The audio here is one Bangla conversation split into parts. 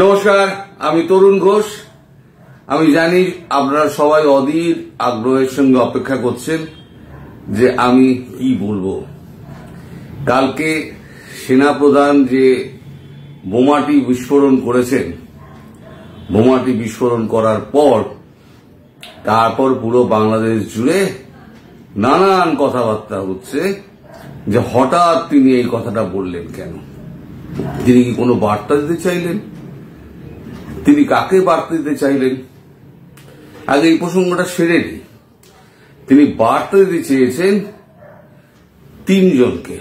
নমস্কার, আমি তরুণ ঘোষ। আমি জানি আপনারা সবাই অধীর আগ্রহের সঙ্গে অপেক্ষা করছেন যে আমি কি বলবো। কালকে সেনাপ্রধান যে বোমাটি বিস্ফোরণ করেছেন, বোমাটি বিস্ফোরণ করার পর তারপর পুরো বাংলাদেশ জুড়ে নানান কথাবার্তা হচ্ছে যে হঠাৎ তিনি এই কথাটা বললেন কেন। তিনি কি কোনো বার্তা দিতে চাইলেন? তিনি কাকে বার্তা দিতে চাইলেন? আগে এই প্রসঙ্গটা সেরে নিই। তিনি বার্তা দিতে চেয়েছেন তিনজনকে,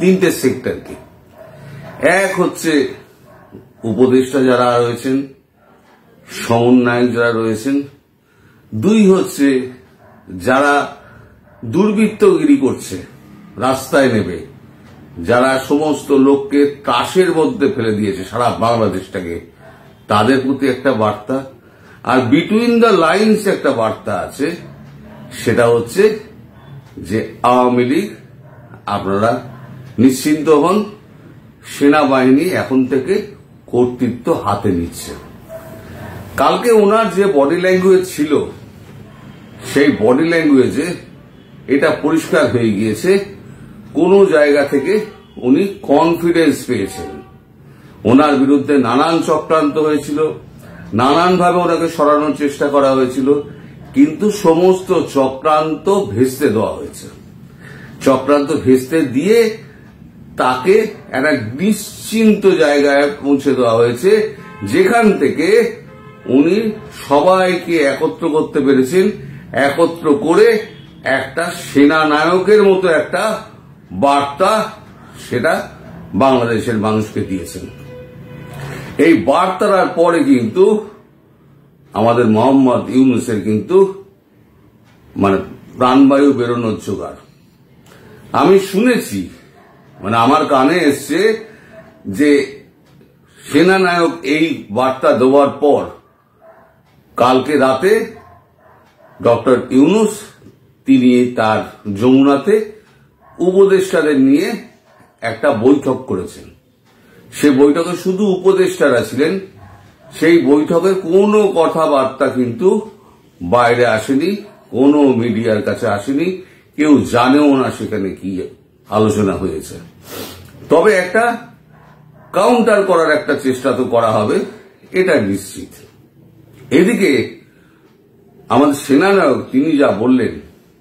তিনটে সেক্টরকে। এক হচ্ছে উপদেষ্টা যারা রয়েছেন, সমন্বয়ক যারা রয়েছেন। দুই হচ্ছে যারা দুর্বৃত্তগিরি করছে, রাস্তায় নেবে, যারা সমস্ত লোককে ত্রাসের মধ্যে ফেলে দিয়েছে সারা বাংলাদেশটাকে, তাদের প্রতি একটা বার্তা। আর বিটুইন দ্য লাইন্স একটা বার্তা আছে, সেটা হচ্ছে যে আওয়ামী লীগ আপনারা নিশ্চিন্ত হন, সেনাবাহিনী এখন থেকে কর্তৃত্ব হাতে নিচ্ছে। কালকে ওনার যে বডি ল্যাঙ্গুয়েজ ছিল, সেই বডি ল্যাঙ্গুয়েজে এটা পরিষ্কার হয়ে গিয়েছে কোনো জায়গা থেকে উনি কনফিডেন্স পেয়েছেন। ওনার বিরুদ্ধে নানান চক্রান্ত হয়েছিল, নানানভাবে ওনাকে সরানোর চেষ্টা করা হয়েছিল, কিন্তু সমস্ত চক্রান্ত ভেস্তে দেওয়া হয়েছে। চক্রান্ত ভেস্তে দিয়ে তাকে একটা নিশ্চিন্ত জায়গায় পৌঁছে দেওয়া হয়েছে, যেখান থেকে উনি সবাইকে একত্র করতে পেরেছেন। একত্র করে একটা সেনানায়কের মতো একটা বার্তা সেটা বাংলাদেশের মানুষকে দিয়েছেন। এই বার্তার পরে কিন্তু আমাদের মোহাম্মদ ইউনূসের কিন্তু প্রাণবায়ু বেরোনোর জোগাড়। আমি শুনেছি, আমার কানে এসছে যে সেনানায়ক এই বার্তা দেওয়ার পর কালকে রাতে ডক্টর ইউনূস তিনি তার যমুনাতে উপদেষ্টাদের নিয়ে একটা বৈঠক করেছেন। সে বৈঠকে শুধু উপদেষ্টারা ছিলেন। সেই বৈঠকের কোনো কথাবার্তা কিন্তু বাইরে আসেনি, কোনো মিডিয়ার কাছে আসেনি, কেউ জানেও না সেখানে কি আলোচনা হয়েছে। তবে একটা কাউন্টার করার একটা চেষ্টা তো করা হবে, এটা নিশ্চিত। এদিকে আমাদের সেনানায়ক তিনি যা বললেন,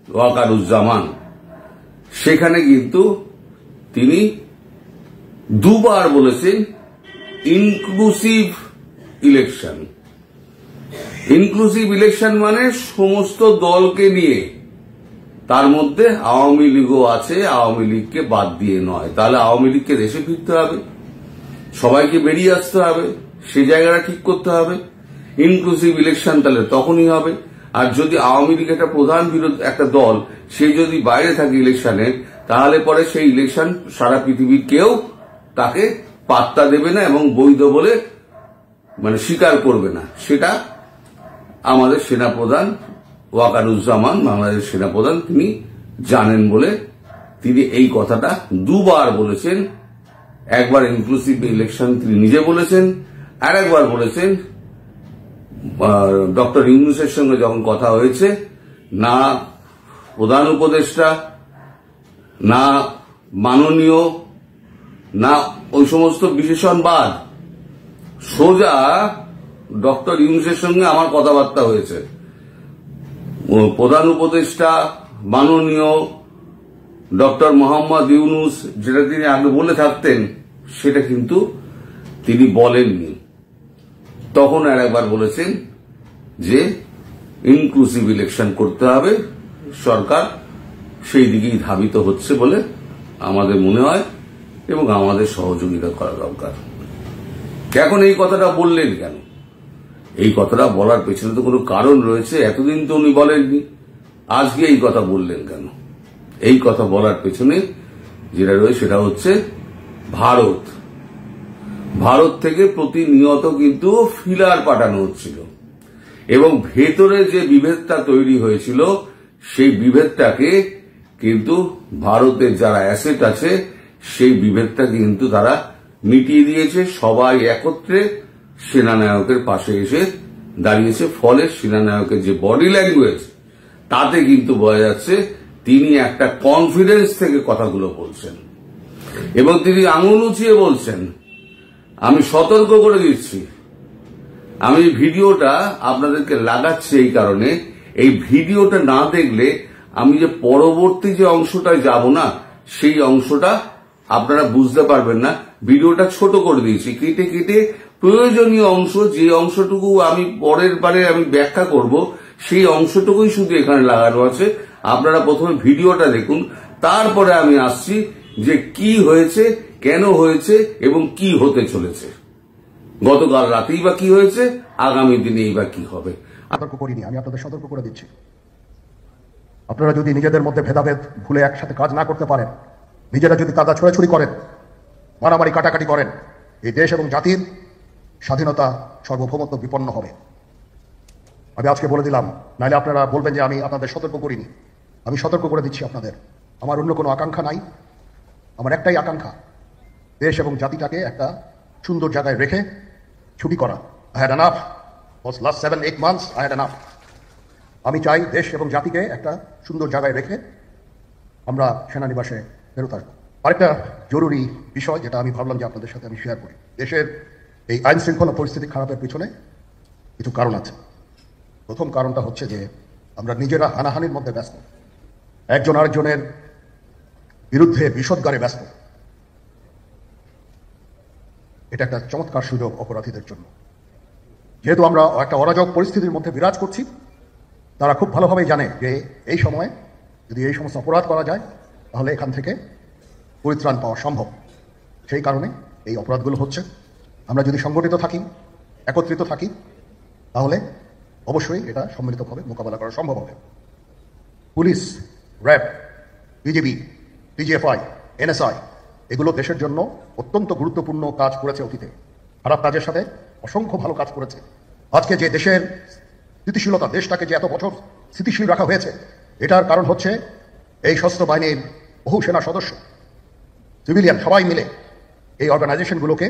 ওয়াকারুজ্জামান, সেখানে কিন্তু তিনি দুবার বলেছেন ইনক্লুসিভ ইলেকশন। ইনক্লুসিভ ইলেকশন মানে সমস্ত দলকে নিয়ে, তার মধ্যে আওয়ামী লীগও আছে, আওয়ামী লীগকে বাদ দিয়ে নয়। তাহলে আওয়ামী লীগকে দেশে ফিরতে হবে, সবাইকে বেরিয়ে আসতে হবে, সেই জায়গাটা ঠিক করতে হবে। ইনক্লুসিভ ইলেকশন তাহলে তখনই হবে। আর যদি আওয়ামী লীগ একটা প্রধান বিরোধী একটা দল, সে যদি বাইরে থাকে ইলেকশনে, তাহলে পরে সেই ইলেকশন সারা পৃথিবীর কেউ তাকে পাত্তা দেবে না এবং বৈধ বলে স্বীকার করবে না। সেটা আমাদের সেনাপ্রধান ওয়াকারুজ্জামান, বাংলাদেশ সেনাপ্রধান, তিনি জানেন বলে তিনি এই কথাটা দুবার বলেছেন। একবার ইনক্লুসিভ ইলেকশন তিনি নিজে বলেছেন, আর একবার বলেছেন ডক্টর ইউনূসের সঙ্গে যখন কথা হয়েছে, না প্রধান উপদেষ্টা, না মাননীয়, না ওই সমস্ত বিশেষণবাদ, সোজা ডক্টর ইউনূসের সঙ্গে আমার কথাবার্তা হয়েছে। প্রধান উপদেষ্টা, মাননীয় ডক্টর মোহাম্মদ ইউনূস, যেটা তিনি আগে বলে থাকতেন, সেটা কিন্তু তিনি বলেননি। তখন আর একবার বলেছেন যে ইনক্লুসিভ ইলেকশন করতে হবে, সরকার সেই দিকেই ধাবিত হচ্ছে বলে আমাদের মনে হয় এবং আমাদের সহযোগিতা করা দরকার। এখন এই কথাটা বললেন কেন? এই কথাটা বলার পেছনে তো কোনো কারণ রয়েছে। এতদিন তো উনি বলেননি, আজকে এই কথা বললেন কেন? এই কথা বলার পেছনে যেটা রয়েছে সেটা হচ্ছে ভারত থেকে প্রতিনিয়ত কিন্তু ফিলার পাঠানো হচ্ছিল এবং ভেতরে যে বিভেদটা তৈরি হয়েছিল, সেই বিভেদটাকে কিন্তু ভারতের যারা অ্যাসেট আছে সেই বিভেদটা কিন্তু তারা মিটিয়ে দিয়েছে। সবাই একত্রে সেনানায়কের পাশে এসে দাঁড়িয়েছে। ফলে সেনানায়কের যে বডি ল্যাঙ্গুয়েজ, তাতে কিন্তু বোঝা যাচ্ছে তিনি একটা কনফিডেন্স থেকে কথাগুলো বলছেন এবং তিনি আঙুল উঁচিয়ে বলছেন, আমি সতর্ক করে দিচ্ছি। আমি ভিডিওটা আপনাদেরকে লাগাচ্ছি এই কারণে, এই ভিডিওটা না দেখলে আমি যে পরবর্তী যে অংশটায় যাব না, সেই অংশটা আপনারা বুঝতে পারবেন না। ভিডিওটা ছোট করে দিয়েছি, কেটে কেটে প্রয়োজনীয় অংশ, যে অংশটুকু আমি পরের বারে আমি ব্যাখ্যা করব, সেই অংশটুকুই শুধু এখানে লাগানো আছে। আপনারা প্রথমে ভিডিওটা দেখুন, তারপরে আমি আসছি যে কি হয়েছে, কেন হয়েছে এবং কি হতে চলেছে। গতকাল রাতেই বা কি হয়েছে, আগামী দিনেই বা কি হবে। সতর্ক করিনি, আমি আপনাদের সতর্ক করে দিচ্ছি। আপনারা যদি নিজেদের মধ্যে ভেদাভেদ ভুলে একসাথে কাজ না করতে পারেন, নিজেরা যদি কাদা ছোড়াছুড়ি করেন, মারামারি কাটাকাটি করেন, এই দেশ এবং জাতির স্বাধীনতা সার্বভৌমত্ব বিপন্ন হবে। আমি আজকে বলে দিলাম, নাহলে আপনারা বলবেন যে আমি আপনাদের সতর্ক করিনি। আমি সতর্ক করে দিচ্ছি আপনাদের। আমার অন্য কোনো আকাঙ্ক্ষা নাই, আমার একটাই আকাঙ্ক্ষা, দেশ এবং জাতিটাকে একটা সুন্দর জায়গায় রেখে ছুটি করা। I had enough. For last 7-8 months I had enough. আমি চাই দেশ এবং জাতিকে একটা সুন্দর জায়গায় রেখে আমরা সেনানিবাসে ফেরত আসবো। আরেকটা জরুরি বিষয় যেটা আমি ভাবলাম যে আপনাদের সাথে আমি শেয়ার করি। দেশের এই আইন শৃঙ্খলা পরিস্থিতি খারাপের পিছনে কিছু কারণ আছে। প্রথম কারণটা হচ্ছে যে আমরা নিজেরা হানাহানির মধ্যে ব্যস্ত, একজন আরেকজনের বিরুদ্ধে বিষোদ্গারে ব্যস্ত। এটা একটা চমৎকার সুযোগ অপরাধীদের জন্য। যেহেতু আমরা একটা অরাজক পরিস্থিতির মধ্যে বিরাজ করছি, তারা খুব ভালোভাবেই জানে যে এই সময়ে যদি এই সমস্ত অপরাধ করা যায় তাহলে এখান থেকে পরিত্রাণ পাওয়া সম্ভব। সেই কারণে এই অপরাধগুলো হচ্ছে। আমরা যদি সংগঠিত থাকি, একত্রিত থাকি, তাহলে অবশ্যই এটা সম্মিলিতভাবে মোকাবেলা করা সম্ভব হবে। Police, RAB, BGB, DGFI, NSI এগুলো দেশের জন্য অত্যন্ত গুরুত্বপূর্ণ কাজ করেছে অতীতে। খারাপ কাজের সাথে অসংখ্য ভালো কাজ করেছে। আজকে যে দেশের স্থিতিশীলতা, দেশটাকে যে এত বছর স্থিতিশীল রাখা হয়েছে, এটার কারণ হচ্ছে এই সশস্ত্র বাহিনীর বহু সেনা সদস্য, সিভিলিয়ান সবাই মিলে এই অর্গানাইজেশনগুলোকে,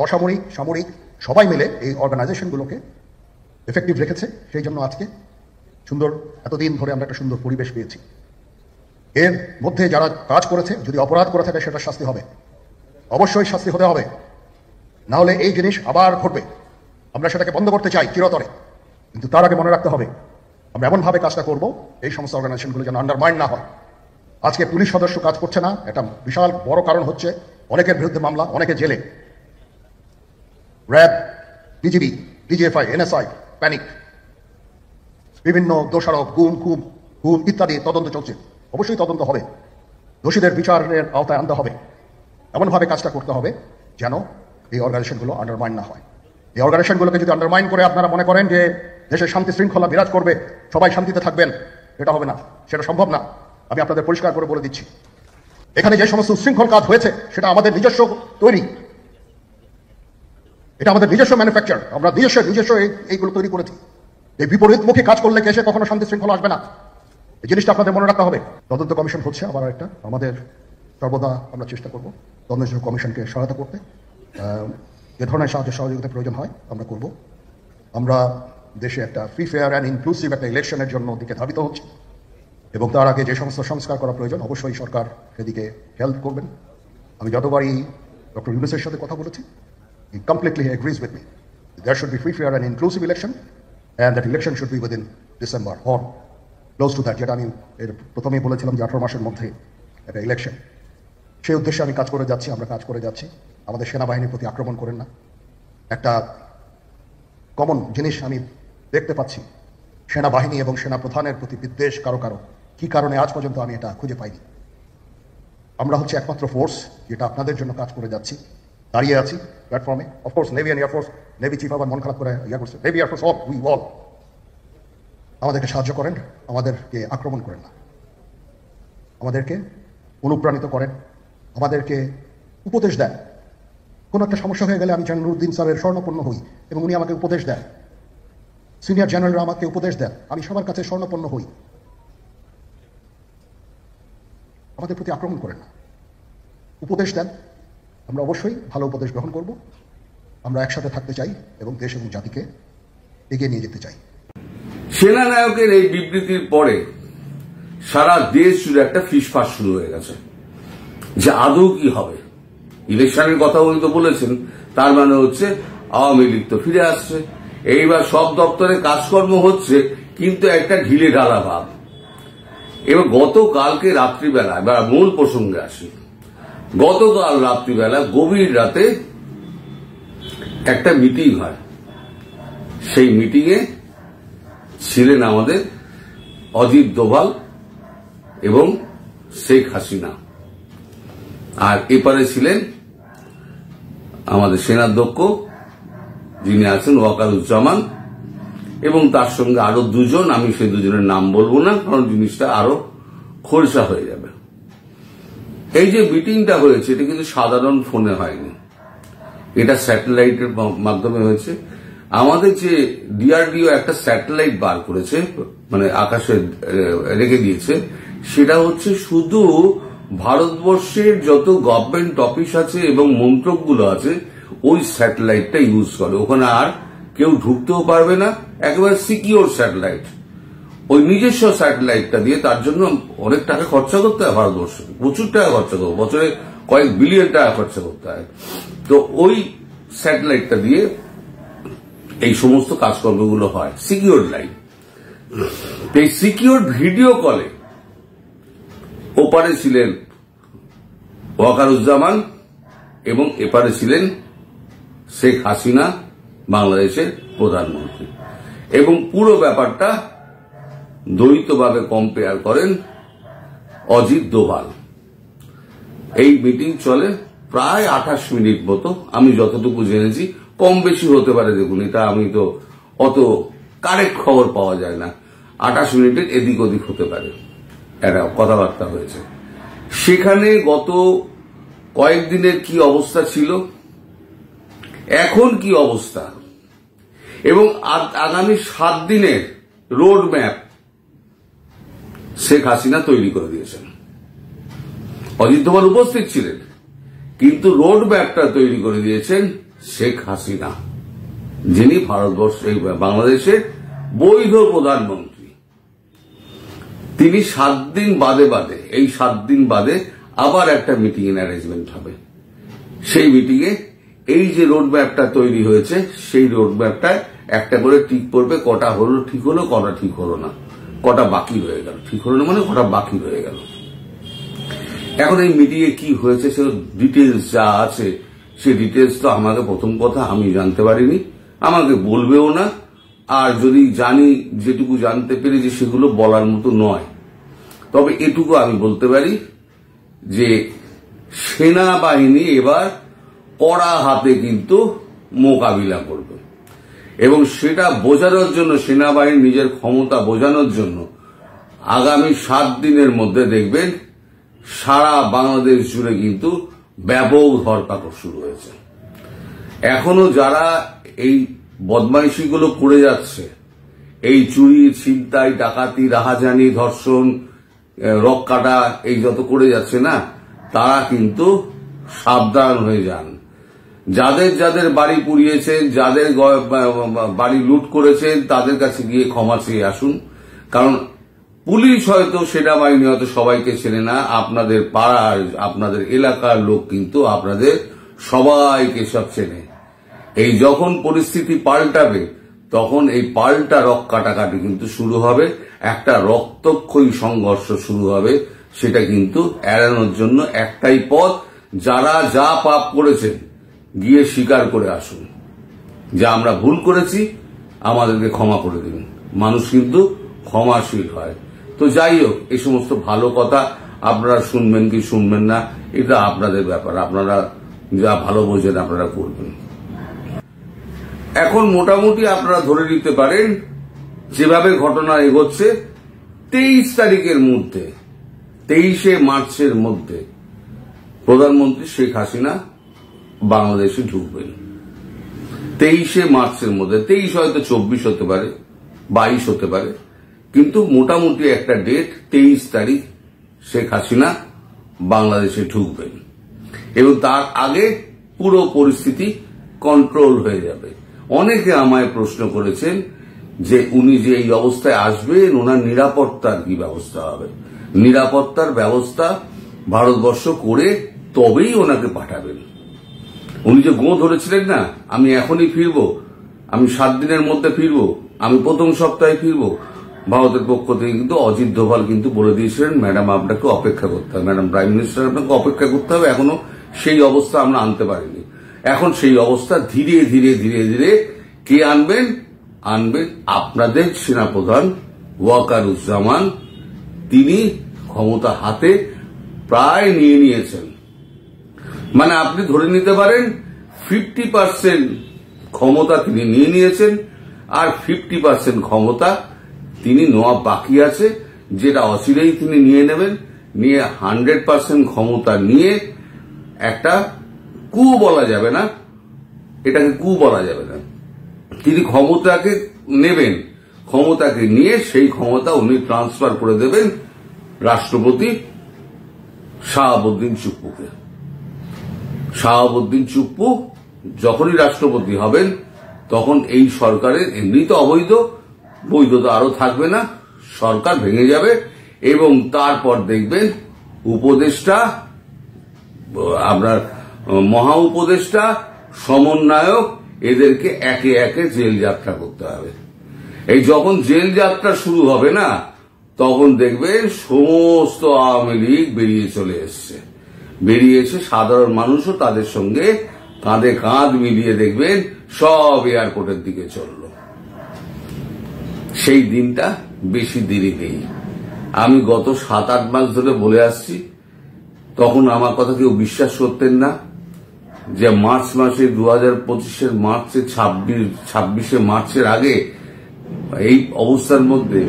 অসামরিক সামরিক সবাই মিলে এই অর্গানাইজেশনগুলোকে এফেক্টিভ রেখেছে। সেই জন্য আজকে সুন্দর, এতদিন ধরে আমরা একটা সুন্দর পরিবেশ পেয়েছি। এর মধ্যে যারা কাজ করেছে, যদি অপরাধ করে থাকে সেটা শাস্তি হবে, অবশ্যই শাস্তি হতে হবে। না হলে এই জিনিস আবার ঘটবে। আমরা সেটাকে বন্ধ করতে চাই চিরতরে, কিন্তু তার আগে মনে রাখতে হবে আমরা এমনভাবে কাজটা করব এই সমস্ত অর্গানাইজেশনগুলো যেন আন্ডারমাইন না হয়। আজকে পুলিশ সদস্য কাজ করছে না, এটা বিশাল বড় কারণ হচ্ছে অনেকের বিরুদ্ধে মামলা, অনেকে জেলে। RAB, BGB, DGFI, NSI panic, বিভিন্ন দোষারোপ, খুন ইত্যাদি তদন্ত চলছে। অবশ্যই তদন্ত হবে, দোষীদের বিচারের আওতায় আনতে হবে। এমনভাবে কাজটা করতে হবে যেন এই অর্গানাইজেশনগুলো আন্ডারমাইন না হয়। এই অর্গানাইজেশনগুলোকে যদি আন্ডারমাইন করে আপনারা মনে করেন যে দেশের শান্তি শৃঙ্খলা বিরাজ করবে, সবাই শান্তিতে থাকবেন, এটা হবে না, সেটা সম্ভব না। আমি আপনাদের পরিষ্কার করে বলে দিচ্ছি, এখানে যে সমস্ত উশৃঙ্খল কাজ হয়েছে সেটা আমাদের নিজস্ব তৈরি, এটা আমাদের নিজস্ব ম্যানুফ্যাকচার, আমরা নিজস্ব এইগুলো তৈরি করেছি। এই বিপরীতমুখী কাজ করলে দেশে কখনো শান্তি শৃঙ্খলা আসবে না। এই জিনিসটা আপনাদের মনে রাখতে হবে। তদন্ত কমিশন হচ্ছে আবার একটা, আমাদের সর্বদা আমরা চেষ্টা করব তদন্ত কমিশনকে সহায়তা করতে। যে ধরনের সাহায্য সহযোগিতা প্রয়োজন হয় আমরা করব। আমরা দেশে একটা ফ্রি, ফেয়ার অ্যান্ড ইনক্লুসিভ একটা ইলেকশনের জন্য দিকে ধাবিত হচ্ছে, এবং তার আগে যে সমস্ত সংস্কার করা প্রয়োজন অবশ্যই সরকার সেদিকে হেল্প করবেন। আমি যতবারই ডক্টর ইউনূসের সাথে কথা বলেছি, he completely agrees with me. There should be free, fair and inclusive election, and that election should be within December or close to that. যেটা আমি এর প্রথমেই বলেছিলাম যে 18 মাসের মধ্যে একটা ইলেকশন। সেই উদ্দেশ্যে আমি কাজ করে যাচ্ছি, আমরা কাজ করে যাচ্ছি। আমাদের সেনাবাহিনীর প্রতি আক্রমণ করেন না। একটা কমন জিনিস আমি দেখতে পাচ্ছি, সেনাবাহিনী এবং সেনা প্রধানের প্রতি বিদ্বেষ কারো কারো। কি কারণে আজ পর্যন্ত আমি এটা খুঁজে পাইনি। আমরা হচ্ছে একমাত্র ফোর্স যেটা আপনাদের জন্য কাজ করে যাচ্ছি, দাঁড়িয়ে আছি প্ল্যাটফর্মে। Of course navy and air force, navy chief আবার মন খারাপ করে করছে, navy air force all, we all আমাদেরকে সাহায্য করেন, আমাদেরকে আক্রমণ করেন না, আমাদেরকে অনুপ্রাণিত করেন, আমাদেরকে উপদেশ দেন। কোনো একটা সমস্যা হয়ে গেলে আমি জালালউদ্দিন স্যারের স্বর্ণপন্ন হই এবং উনি আমাকে উপদেশ দেন। সিনিয়র জেনারেলরা আমাকে উপদেশ দেন, আমি সবার কাছে স্বর্ণপন্ন হই। আমাদের প্রতি আক্রমণ করেন না, উপদেশ দেন। আমরা অবশ্যই ভালো উপদেশ গ্রহণ করব আমরা একসাথে থাকতে চাই এবং দেশ এবং জাতিকে এগিয়ে নিয়ে যেতে চাই। সেনানায়কের এই বিবৃতির পরে সারা দেশ জুড়ে একটা ফিসফাস শুরু হয়ে গেছে যে আদৌ কি হবে। ইলেকশনের কথা উনি তো বলেছেন, তার মানে হচ্ছে আওয়ামী লীগ তো ফিরে আসছে, এইবার সব দপ্তরে কাজকর্ম হচ্ছে, কিন্তু একটা ঢিলে ঢালা ভাব। এবার গতকালকে রাত্রিবেলা, এবার মূল প্রসঙ্গে আসি, গতকাল রাত্রিবেলা গভীর রাতে একটা মিটিং হয়। সেই মিটিংয়ে ছিলেন আমাদের অজিত দোভাল এবং শেখ হাসিনা, আর এপারে ছিলেন আমাদের সেনাধ্যক্ষ যিনি আছেন ওয়াকারুজ্জামান, এবং তার সঙ্গে আরো দুজন, আমি সেই দুজনের নাম বলবো না কারণ জিনিসটা আরো খোলসা হয়ে যাবে। এই যে মিটিংটা হয়েছে এটা কিন্তু সাধারণ ফোনে হয়নি, এটা স্যাটেলাইটের মাধ্যমে হয়েছে। আমাদের যে ডিআরডিও একটা স্যাটেলাইট বার করেছে, মানে আকাশে রেখে দিয়েছে, সেটা হচ্ছে শুধু ভারতবর্ষের যত গভর্নমেন্ট অফিস আছে এবং মন্ত্রকগুলো আছে ওই স্যাটেলাইটটা ইউজ করে। ওখানে আর কেউ ঢুকতেও পারবে না, একেবারে সিকিউর স্যাটেলাইট। ওই নিজস্ব স্যাটেলাইটটা দিয়ে, তার জন্য অনেক টাকা খরচা করতে হয় ভারতবর্ষে, প্রচুর টাকা খরচা করবে, বছরে কয়েক বিলিয়ন টাকা খরচা করতে হয়। তো ওই স্যাটেলাইটটা দিয়ে এই সমস্ত কাজকর্মগুলো হয়, সিকিউর লাইন। এই সিকিউর ভিডিও কলে ওপারে ছিলেন ওয়াকারুজ্জামান এবং এপারে ছিলেন শেখ হাসিনা, বাংলাদেশের প্রধানমন্ত্রী, এবং পুরো ব্যাপারটা দ্বৈতভাবে কম্পেয়ার করেন অজিত দোভাল। এই মিটিং চলে প্রায় 28 মিনিট মতো, আমি যতটুকু জেনেছি, কম বেশি হতে পারে, দেখুন এটা আমি তো অত কারেক্ট খবর পাওয়া যায় না, 28 মিনিটের এদিক ওদিক হতে পারে, একটা কথাবার্তা হয়েছে। সেখানে গত কয়েকদিনের কি অবস্থা ছিল, এখন কি অবস্থা, এবং আগামী 7 দিনের রোড ম্যাপ শেখ হাসিনা তৈরি করে দিয়েছেন। অজিত দোভাল উপস্থিত ছিলেন, কিন্তু রোড ম্যাপটা তৈরি করে দিয়েছেন শেখ হাসিনা, যিনি বাংলাদেশের বৈধ প্রধানমন্ত্রী। তিনি 7 দিন বাদে এই 7 দিন বাদে আবার একটা মিটিং এর অ্যারেঞ্জমেন্ট হবে। সেই মিটিংয়ে এই যে রোড ম্যাপটা তৈরি হয়েছে, সেই রোড ম্যাপটা একটা করে টিক পড়বে, কটা হলো ঠিক হলো, কটা ঠিক হলো না, কটা বাকি রয়ে গেল, ঠিক হলো না মানে কটা বাকি রয়ে গেল। এখন এই মিটিংয়ে কি হয়েছে সে ডিটেলস যা আছে, সেই ডিটেলস তো আমাকে, প্রথম কথা আমি জানতে পারিনি, আমাকে বলবেও না, আর যদি জানি, যেটুকু জানতে পেরেছি সেগুলো বলার মতো নয়। তবে এটুকু আমি বলতে পারি যে সেনাবাহিনী এবার কড়া হাতে কিন্তু মোকাবিলা করবে, এবং সেটা বোঝানোর জন্য, সেনাবাহিনী নিজের ক্ষমতা বোঝানোর জন্য আগামী 7 দিনের মধ্যে দেখবেন সারা বাংলাদেশ জুড়ে কিন্তু ব্যাপক ধরপাকড় শুরু হয়েছে। এখনো যারা এই বদমাইশিগুলো করে যাচ্ছে, এই চুরি, ছিনতাই, ডাকাতি, রাহাজানি, ধর্ষণ, রক কাটা, এই যত করে যাচ্ছে না, তারা কিন্তু সাবধান হয়ে যান। যাদের যাদের বাড়ি পুড়িয়েছেন, যাদের বাড়ি লুট করেছেন, তাদের কাছে গিয়ে ক্ষমা চেয়ে আসুন, কারণ পুলিশ হয়তো, সেনাবাহিনী হয়তো সবাইকে চেনে না, আপনাদের পাড়ার, আপনাদের এলাকার লোক কিন্তু আপনাদের সবাইকে সব চেনে। এই যখন পরিস্থিতি পাল্টাবে, তখন এই পাল্টা রক কাটাকাটি কিন্তু শুরু হবে, একটা রক্তক্ষয়ী সংঘর্ষ শুরু হবে। সেটা কিন্তু এড়ানোর জন্য একটাই পথ, যারা যা পাপ করেছেন গিয়ে স্বীকার করে আসুন যে আমরা ভুল করেছি, আমাদেরকে ক্ষমা করে দিন। মানুষ কিন্তু ক্ষমাশীল হয়। তো যাই হোক, এই সমস্ত ভালো কথা আপনারা শুনবেন কি শুনবেন না, এটা আপনাদের ব্যাপার, আপনারা যা ভালো বোঝেন আপনারা করবেন। এখন মোটামুটি আপনারা ধরে নিতে পারেন যেভাবে ঘটনা এগোচ্ছে, 23 তারিখের মধ্যে, 23শে মার্চের মধ্যে প্রধানমন্ত্রী শেখ হাসিনা বাংলাদেশে ঢুকবেন। 23শে মার্চের মধ্যে, 23 হয়তো 24 হতে পারে, 22 হতে পারে, কিন্তু মোটামুটি একটা ডেট, 23 তারিখ শেখ হাসিনা বাংলাদেশে ঢুকবেন, এবং তার আগে পুরো পরিস্থিতি কন্ট্রোল হয়ে যাবে। অনেকে আমায় প্রশ্ন করেছেন যে উনি যে এই অবস্থায় আসবেন, ওনার নিরাপত্তার কি ব্যবস্থা হবে। নিরাপত্তার ব্যবস্থা ভারতবর্ষ করে তবেই ওনাকে পাঠাবেন। উনি যে গোঁ ধরেছিলেন না, আমি এখনই ফিরবো, আমি 7 দিনের মধ্যে ফিরবো, আমি প্রথম সপ্তাহে ফিরবো, ভারতের পক্ষ থেকে কিন্তু অজিত দোভাল কিন্তু বলে দিয়েছিলেন ম্যাডাম আপনাকে অপেক্ষা করতে হবে, ম্যাডাম প্রাইম মিনিস্টার আপনাকে অপেক্ষা করতে হবে। এখনো সেই অবস্থা আমরা আনতে পারিনি। এখন সেই অবস্থা ধীরে ধীরে ধীরে ধীরে কে আনবেন? আনবেন আপনাদের সেনাপ্রধান ওয়াকারুজ্জামান। তিনি ক্ষমতা হাতে প্রায় নিয়ে নিয়েছেন। মানে আপনি ধরে নিতে পারেন 50% ক্ষমতা তিনি নিয়ে নিয়েছেন, আর 50% ক্ষমতা তিনি নেওয়া বাকি আছে, যেটা অচিরেই তিনি নিয়ে নেবেন। নিয়ে 100% ক্ষমতা নিয়ে একটা কু বলা যাবে না, এটাকে কু বলা যাবে না, তিনি ক্ষমতাকে নেবেন, ক্ষমতাকে নিয়ে সেই ক্ষমতা উনি ট্রান্সফার করে দেবেন রাষ্ট্রপতি শাহাবুদ্দিন চুপ্পুকে। শাহাবুদ্দিন চুপ্পু যখনই রাষ্ট্রপতি হবেন তখন এই সরকারের এমনি তো অবৈধ, বৈধতা আরো থাকবে না, সরকার ভেঙে যাবে এবং তারপর দেখবেন উপদেষ্টা, আপনার মহা উপদেষ্টা, সমন্বয়ক, এদেরকে একে একে জেল যাত্রা করতে হবে। এই যখন জেল যাত্রা শুরু হবে না, তখন দেখবেন সমস্ত আওয়ামী লীগ বেরিয়ে চলে এসছে, বেরিয়ে এসে সাধারণ মানুষও তাদের সঙ্গে কাঁধে কাঁধ মিলিয়ে দেখবেন সব এয়ারপোর্টের দিকে চলল। সেই দিনটা বেশি দেরি নেই। আমি গত 7-8 মাস ধরে বলে আসছি, তখন আমার কথা কেউ বিশ্বাস করতেন না যে মার্চ মাসে 2025-এর মার্চে 26শে মার্চের আগে এই অবস্থার মধ্যে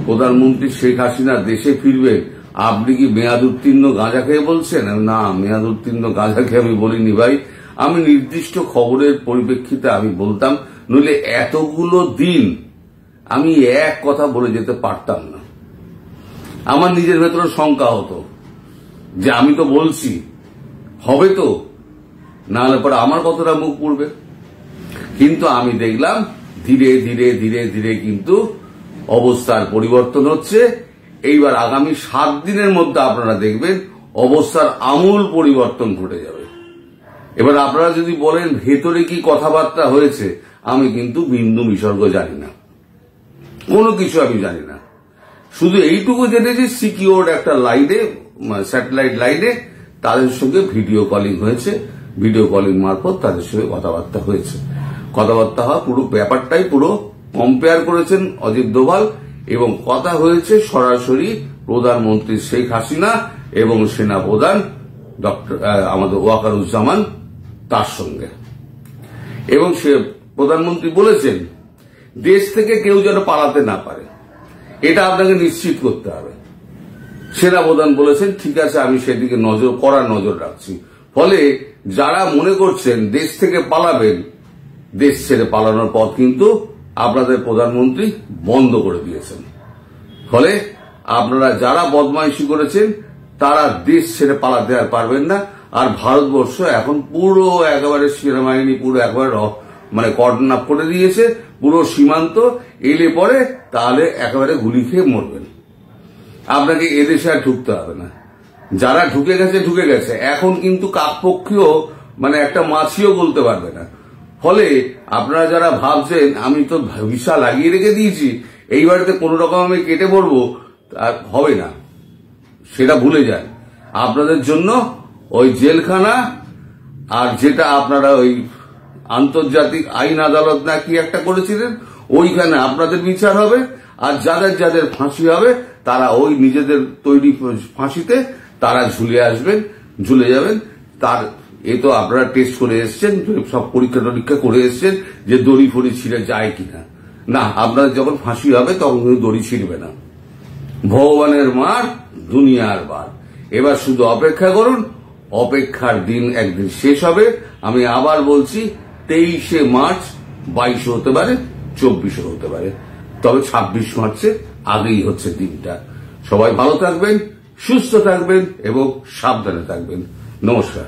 প্রধানমন্ত্রী শেখ হাসিনা দেশে ফিরবেন। আপনি কি মেয়াদ উত্তীর্ণ গাঁজা খেয়ে বলছেন? না, মেয়াদ উত্তীর্ণ গাঁজা খেয়ে আমি বলিনি ভাই, আমি নির্দিষ্ট খবরের পরিপ্রেক্ষিতে আমি বলতাম, নইলে এতগুলো দিন আমি এক কথা বলে যেতে পারতাম না। আমার নিজের ভেতরে শঙ্কা হতো যে আমি তো বলছি হবে তো, নাহলে পরে আমার কতটা মুখ পুড়বে। কিন্তু আমি দেখলাম ধীরে ধীরে ধীরে ধীরে কিন্তু অবস্থার পরিবর্তন হচ্ছে। এইবার আগামী 7 দিনের মধ্যে আপনারা দেখবেন অবস্থার আমূল পরিবর্তন ঘটে যাবে। এবার আপনারা যদি বলেন ভেতরে কি কথাবার্তা হয়েছে, আমি কিন্তু বিন্দু বিসর্গ জানি না, কোনো কিছু আমি জানি না। শুধু এইটুকু জেনেছি সিকিউরড একটা লাইনে, স্যাটেলাইট লাইনে তাদের সঙ্গে ভিডিও কলিং হয়েছে, ভিডিও কলিং মারফত তাদের সঙ্গে কথাবার্তা হয়েছে। কথাবার্তা হওয়া পুরো ব্যাপারটাই পুরো কম্পেয়ার করেছেন অজিত দোভাল, এবং কথা হয়েছে সরাসরি প্রধানমন্ত্রী শেখ হাসিনা এবং সেনাপ্রধান ডক্টর আমাদের ওয়াকারুজ্জামান তার সঙ্গে। এবং সে প্রধানমন্ত্রী বলেছেন দেশ থেকে কেউ যেন পালাতে না পারে, এটা আপনাকে নিশ্চিত করতে হবে। সেনাপ্রধান বলেছেন ঠিক আছে, আমি সেদিকে কড়া নজর রাখছি। ফলে যারা মনে করছেন দেশ থেকে পালাবেন, দেশ ছেড়ে পালানোর পথ কিন্তু আপনাদের প্রধানমন্ত্রী বন্ধ করে দিয়েছেন। ফলে আপনারা যারা বদমাইশি করেছেন তারা দেশ ছেড়ে পালাতে আর পারবেন না। আর ভারতবর্ষ এখন পুরো একেবারে সেনাবাহিনী পুরো একবারে মানে কর্ডন আপ করে দিয়েছে পুরো সীমান্ত। এলে পরে তাহলে একেবারে গুলি খেয়ে মরবেন, আপনাকে এদেশে আর ঢুকতে হবে না। যারা ঢুকে গেছে ঢুকে গেছে, এখন কিন্তু কাকপক্ষীয় মানে একটা মাছিও বলতে পারবে না। ফলে আপনারা যারা ভাবছেন আমি তো ভিসা লাগিয়ে রেখে দিয়েছি, এইবারেতে কোন রকম আমি কেটে পড়বো, আর হবে না, সেটা ভুলে যান। আপনাদের জন্য ওই জেলখানা আর যেটা আপনারা ওই আন্তর্জাতিক আইন আদালত না কি একটা করেছিলেন, ওইখানে আপনাদের বিচার হবে। আর যাদের যাদের ফাঁসি হবে তারা ওই নিজেদের তৈরি ফাঁসিতে তারা ঝুলে যাবেন। তার এ তো আপনারা টেস্ট করে এসছেন, সব পরীক্ষা টরীক্ষা করে এসছেন যে দড়ি ফড়ি ছিঁড়ে যায় কিনা। না, আপনাদের যখন ফাঁসি হবে তখন কিন্তু দড়ি ছিঁড়বে না। ভগবানের মার, দুনিয়ার বার। এবার শুধু অপেক্ষা করুন, অপেক্ষার দিন একদিন শেষ হবে। আমি আবার বলছি 23শে মার্চ 22 হতে পারে, 24 হতে পারে, তবে 26 মার্চের আগেই হচ্ছে দিনটা। সবাই ভালো থাকবেন, সুস্থ থাকবেন এবং সাবধানে থাকবেন। নমস্কার।